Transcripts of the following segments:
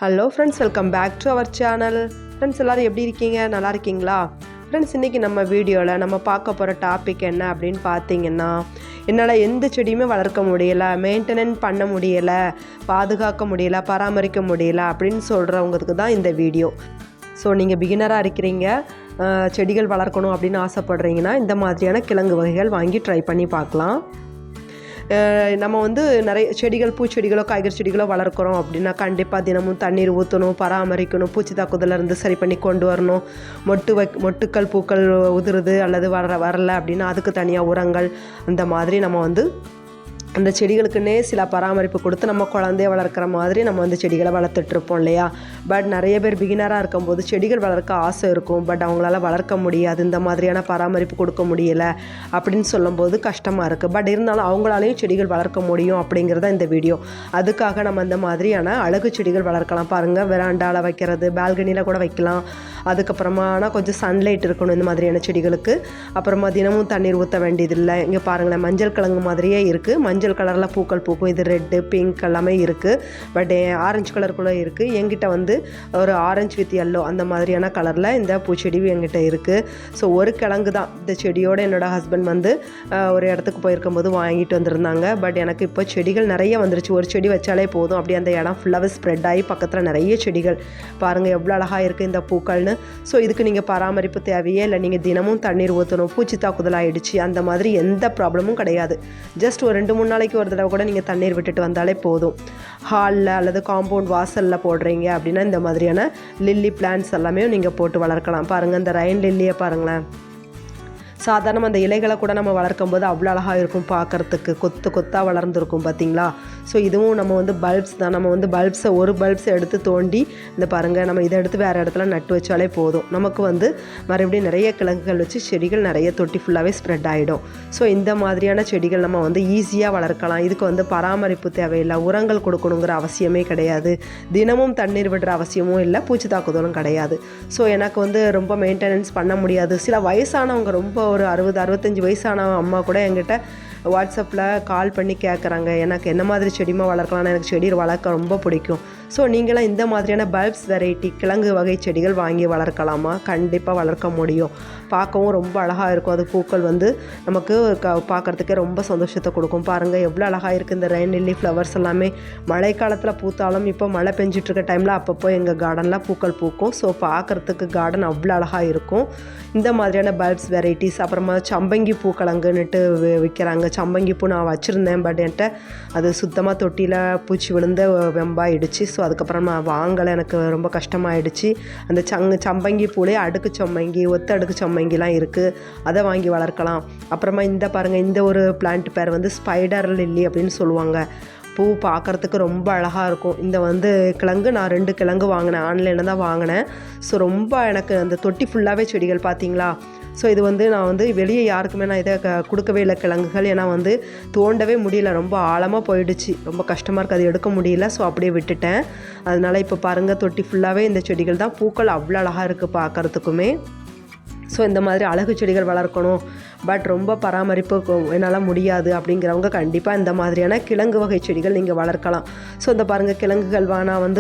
Hello friends, welcome back to our channel. Friends எல்லோரும் எப்படி இருக்கீங்க? நல்லா இருக்கீங்களா? ஃப்ரெண்ட்ஸ், இன்றைக்கி நம்ம வீடியோவில் நம்ம பார்க்க போகிற டாபிக் என்ன அப்படின்னு பார்த்தீங்கன்னா, என்னால் எந்த செடியுமே வளர்க்க முடியலை, மெயின்டெனன்ஸ் பண்ண முடியலை, பாதுகாக்க முடியலை, பராமரிக்க முடியலை அப்படின்னு சொல்கிறவங்களுக்கு தான் இந்த வீடியோ. ஸோ நீங்கள் பிகினராக இருக்கிறீங்க, செடிகள் வளர்க்கணும் அப்படின்னு ஆசைப்படுறீங்கன்னா இந்த மாதிரியான கிழங்கு வகைகள் வாங்கி ட்ரை பண்ணி பார்க்கலாம். நம்ம நிறைய செடிகள், பூச்செடிகளோ காய்கறி செடிகளோ வளர்க்குறோம் அப்படின்னா கண்டிப்பாக தினமும் தண்ணீர் ஊற்றணும், பராமரிக்கணும், பூச்சி தாக்குதலேருந்து சரி பண்ணி கொண்டு வரணும். மொட்டுக்கள் பூக்கள் உதிருது அல்லது வரல அப்படின்னா அதுக்கு தனியாக உரங்கள், அந்த மாதிரி நம்ம அந்த செடிகளுக்குன்னே சில பராமரிப்பு கொடுத்து நம்ம குழந்தைய வளர்க்குற மாதிரி நம்ம செடிகளை வளர்த்துட்ருப்போம் இல்லையா? பட் நிறைய பேர் பிகினராக இருக்கும்போது செடிகள் வளர்க்க ஆசை இருக்கும், பட் அவங்களால வளர்க்க முடியாது, இந்த மாதிரியான பராமரிப்பு கொடுக்க முடியலை அப்படின்னு சொல்லும்போது கஷ்டமாக இருக்குது. பட் இருந்தாலும் அவங்களாலையும் செடிகள் வளர்க்க முடியும் அப்படிங்கிறத இந்த வீடியோ. அதுக்காக நம்ம இந்த மாதிரியான அழகு செடிகள் வளர்க்கலாம். பாருங்கள், வெராண்டாவில் வைக்கிறது, பால்கனியில் கூட வைக்கலாம். அதுக்கப்புறமா ஆனால் கொஞ்சம் சன்லைட் இருக்கணும் இந்த மாதிரியான செடிகளுக்கு. அப்புறமா தினமும் தண்ணீர் ஊற்ற வேண்டியதில்லை. இங்கே பாருங்களேன், மஞ்சள் கிழங்கு மாதிரியே இருக்குது. மஞ்சள் கலரில் பூக்கள் பூக்கும். இது ரெட்டு, பிங்க் எல்லாமே இருக்குது. பட் ஆரஞ்சு கலருக்குள்ளே இருக்குது. என்கிட்ட ஒரு ஆரஞ்சு வித் எல்லோ அந்த மாதிரியான கலரில் இந்த பூச்செடி என்கிட்ட இருக்குது. ஸோ ஒரு கிழங்கு தான். இந்த செடியோடு என்னோடய ஹஸ்பண்ட் ஒரு இடத்துக்கு போயிருக்கும்போது வாங்கிட்டு வந்திருந்தாங்க. பட் எனக்கு இப்போ செடிகள் நிறைய வந்துருச்சு. ஒரு செடி வச்சாலே போதும், அப்படியே அந்த இடம் ஃபுல்லாகவே ஸ்ப்ரெட் ஆகி பக்கத்தில் நிறைய செடிகள். பாருங்கள் எவ்வளோ அழகாக இருக்குது இந்த பூக்கள்னு. ஸோ இதுக்கு நீங்கள் பராமரிப்பு தேவையே இல்லை. நீங்கள் தினமும் தண்ணீர் ஊற்றணும், பூச்சி தாக்குதல் ஆகிடுச்சு அந்த மாதிரி எந்த ப்ராப்ளமும் கிடையாது. ஜஸ்ட் ஒரு 2-3 நாளைக்கு ஒரு தடவை கூட நீங்கள் தண்ணீர் விட்டுட்டு வந்தாலே போதும். ஹாலில் அல்லது காம்பவுண்ட் வாசலில் போடுறீங்க அப்படின்னா இந்த மாதிரியான லில்லி பிளான்ட்ஸ் எல்லாமே நீங்கள் போட்டு வளர்க்கலாம். பாருங்கள், இந்த ரெயின் லில்லியை பாருங்களேன். சாதாரணமாக அந்த இலைகளை கூட நம்ம வளர்க்கும் போது அவ்வளோ அழகாக இருக்கும் பார்க்குறதுக்கு. கொத்தாக வளர்ந்துருக்கும் பார்த்தீங்களா? ஸோ இதுவும் நம்ம பல்ப்ஸ் தான். நம்ம பல்ப்ஸை பல்ப்ஸை எடுத்து தோண்டி இந்த பாருங்கள், நம்ம இதை எடுத்து வேறு இடத்துல நட்டு வச்சாலே போதும். நமக்கு மறுபடியும் நிறைய கிழங்குகள் வச்சு செடிகள் நிறைய தொட்டி ஃபுல்லாகவே ஸ்ப்ரெட் ஆகிடும். ஸோ இந்த மாதிரியான செடிகள் நம்ம ஈஸியாக வளர்க்கலாம். இதுக்கு பராமரிப்பு தேவையில்லை, உரங்கள் கொடுக்கணுங்கிற அவசியமே கிடையாது, தினமும் தண்ணீர் விடுற அவசியமும் இல்லை, பூச்சி தாக்குதலும் கிடையாது. ஸோ எனக்கு ரொம்ப மெயின்டெனன்ஸ் பண்ண முடியாது. சில வயசானவங்க, ரொம்ப ஒரு 60-65 வயசான அம்மா கூட என்கிட்ட வாட்ஸ்அப்பில் கால் பண்ணி கேட்குறாங்க, எனக்கு என்ன மாதிரி செடிமா வளர்க்கலாம்னு. எனக்கு செடி வளர்க்க ரொம்ப பிடிக்கும். ஸோ நீங்களாம் இந்த மாதிரியான பல்ப்ஸ் வெரைட்டி கிழங்கு வகை செடிகள் வாங்கி வளர்க்கலாமா? கண்டிப்பாக வளர்க்க முடியும். பார்க்கவும் ரொம்ப அழகாக இருக்கும். அது பூக்கள் நமக்கு பார்க்குறதுக்கே ரொம்ப சந்தோஷத்தை கொடுக்கும். பாருங்கள் எவ்வளோ அழகாக இருக்குது இந்த ரெயின் லில்லி ஃப்ளவர்ஸ் எல்லாமே. மழைக்காலத்தில் பூத்தாலும் இப்போ மழை பெஞ்சிட்ருக்க டைமில் அப்பப்போ எங்கள் கார்டனில் பூக்கள் பூக்கும். ஸோ பார்க்குறதுக்கு கார்டன் அவ்வளோ அழகாக இருக்கும். இந்த மாதிரியான பல்ப்ஸ் வெரைட்டிஸ். அப்புறமா சம்பங்கி பூக்கிழங்குன்னுட்டு விற்கிறாங்க. சம்பங்கி பூ நான் வச்சுருந்தேன், பட் என்கிட்ட அது சுத்தமாக தொட்டியில் பூச்சி விழுந்து வெம்பாயிடுச்சு. ஸோ அதுக்கப்புறம் நான் வாங்கலை, எனக்கு ரொம்ப கஷ்டமாயிடுச்சு. அந்த சம்பங்கி பூலே அடுக்கு சம்பங்கி, ஒத்த அடுக்கு சம்பங்கிலாம் இருக்குது, அதை வாங்கி வளர்க்கலாம். அப்புறமா இந்த பாருங்கள், இந்த ஒரு பிளான்ட் பேர் ஸ்பைடர் லில்லி அப்படின்னு சொல்லுவாங்க. பூ பார்க்குறதுக்கு ரொம்ப அழகாக இருக்கும். இந்த கிழங்கு நான் 2 கிழங்கு வாங்கினேன், ஆன்லைனில் தான் வாங்கினேன். ஸோ ரொம்ப எனக்கு அந்த தொட்டி ஃபுல்லாகவே செடிகள் பார்த்தீங்களா? ஸோ இது நான் வெளியே யாருக்குமே நான் இதை கொடுக்கவே இல்லை கிழங்குகள். ஏன்னா தோண்டவே முடியல, ரொம்ப ஆழமாக போயிடுச்சு, ரொம்ப கஷ்டமாக இருக்குது, அது எடுக்க முடியல. ஸோ அப்படியே விட்டுட்டேன். அதனால் இப்போ பாருங்கள், தொட்டி ஃபுல்லாகவே இந்த செடிகள் தான். பூக்கள் அவ்வளோ அழகாக இருக்குது பார்க்குறதுக்குமே. ஸோ இந்த மாதிரி அழகு செடிகள் வளர்க்கணும், பட் ரொம்ப பராமரிப்பு என்னால் முடியாது அப்படிங்கிறவங்க கண்டிப்பாக இந்த மாதிரியான கிழங்கு வகை செடிகள் நீங்கள் வளர்க்கலாம். ஸோ இந்த பாருங்கள், கிழங்குகள் நான்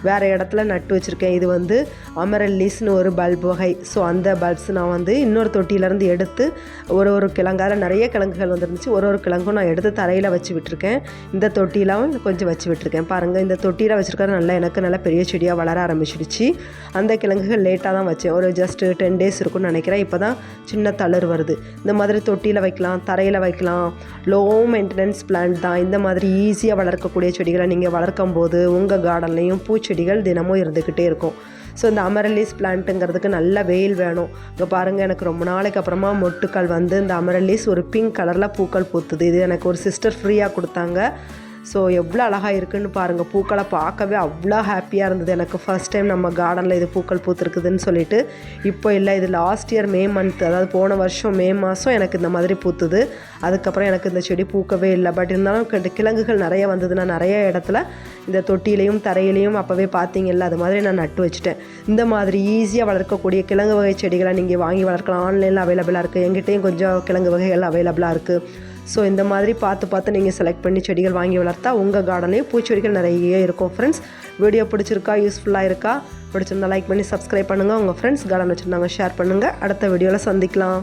வேறு இடத்துல நட்டு வச்சுருக்கேன். இது அமரல்லிஸ்னு ஒரு பல்ப் வகை. ஸோ அந்த பல்ப்ஸ் நான் இன்னொரு தொட்டியிலேருந்து எடுத்து ஒரு கிழங்கால நிறைய கிழங்குகள் வந்துருந்துச்சு. ஒரு கிழங்கும் நான் எடுத்து தரையில் வச்சு விட்டுருக்கேன். இந்த தொட்டியிலும் கொஞ்சம் வச்சு விட்டுருக்கேன். பாருங்கள், இந்த தொட்டியில் வச்சுருக்கிறது எனக்கு நல்லா பெரிய செடியாக வளர ஆரம்பிச்சிடுச்சு. அந்த கிழங்குகள் லேட்டாக தான் வச்சேன், ஒரு ஜஸ்ட் 10 days இருக்குன்னு நினைக்கிறேன். இப்போ தான் சின்ன தளிர் வருது. இந்த மாதிரி தொட்டியில் வைக்கலாம், தரையில் வைக்கலாம். லோ மெயின்டெனன்ஸ் பிளான்ட் தான். இந்த மாதிரி ஈஸியாக வளர்க்கக்கூடிய செடிகளை நீங்கள் வளர்க்கும் போது உங்கள் கார்டன்லேயும் பூச்செடிகள் தினமும் இருந்துக்கிட்டே இருக்கும். ஸோ இந்த அமரல்லிஸ் பிளான்ட்டுங்கிறதுக்கு நல்ல வெயில் வேணும். இங்கே பாருங்கள், எனக்கு ரொம்ப நாளைக்கு அப்புறமா மொட்டுக்கள் இந்த அமரல்லிஸ் ஒரு பிங்க் கலரில் பூக்கள் பூத்துது. இது எனக்கு ஒரு சிஸ்டர் ஃப்ரீயாக கொடுத்தாங்க. ஸோ எவ்வளோ அழகாக இருக்குதுன்னு பாருங்கள். பூக்களை பார்க்கவே அவ்வளோ ஹாப்பியாக இருந்தது எனக்கு. ஃபர்ஸ்ட் டைம் நம்ம கார்டனில் இது பூக்கள் பூத்துருக்குதுன்னு சொல்லிட்டு. இப்போ இல்லை, இது லாஸ்ட் இயர் மே மந்த், அதாவது போன வருஷம் மே மாதம் எனக்கு இந்த மாதிரி பூத்துது. அதுக்கப்புறம் எனக்கு இந்த செடி பூக்கவே இல்லை. பட் இருந்தாலும் கிழங்குகள் நிறைய வந்தது. நான் நிறைய இடத்துல இந்த தொட்டியிலையும் தரையிலையும் அப்போவே பார்த்தீங்கல்ல, அது மாதிரி நான் நட்டு வச்சுட்டேன். இந்த மாதிரி ஈஸியாக வளர்க்கக்கூடிய கிழங்கு வகை செடிகளை நீங்கள் வாங்கி வளர்க்கலாம். ஆன்லைனில் அவைலபிளாக இருக்குது. எங்கிட்டையும் கொஞ்சம் கிழங்கு வகைகள் அவைலபிளாக இருக்குது. ஸோ இந்த மாதிரி பார்த்து நீங்கள் செலக்ட் பண்ணி செடிகள் வாங்கி வளர்த்தா உங்கள் கார்டன்லேயும் பூச்செடிகள் நிறைய இருக்கும் ஃப்ரெண்ட்ஸ். வீடியோ பிடிச்சிருக்கா, யூஸ்ஃபுல்லாக இருக்கா? பிடிச்சிருந்தா லைக் பண்ணி சப்ஸ்கிரைப் பண்ணுங்கள். உங்கள் ஃப்ரெண்ட்ஸ் கார்டன் வச்சுருந்தாங்க ஷேர் பண்ணுங்கள். அடுத்த வீடியோவில் சந்திக்கலாம்.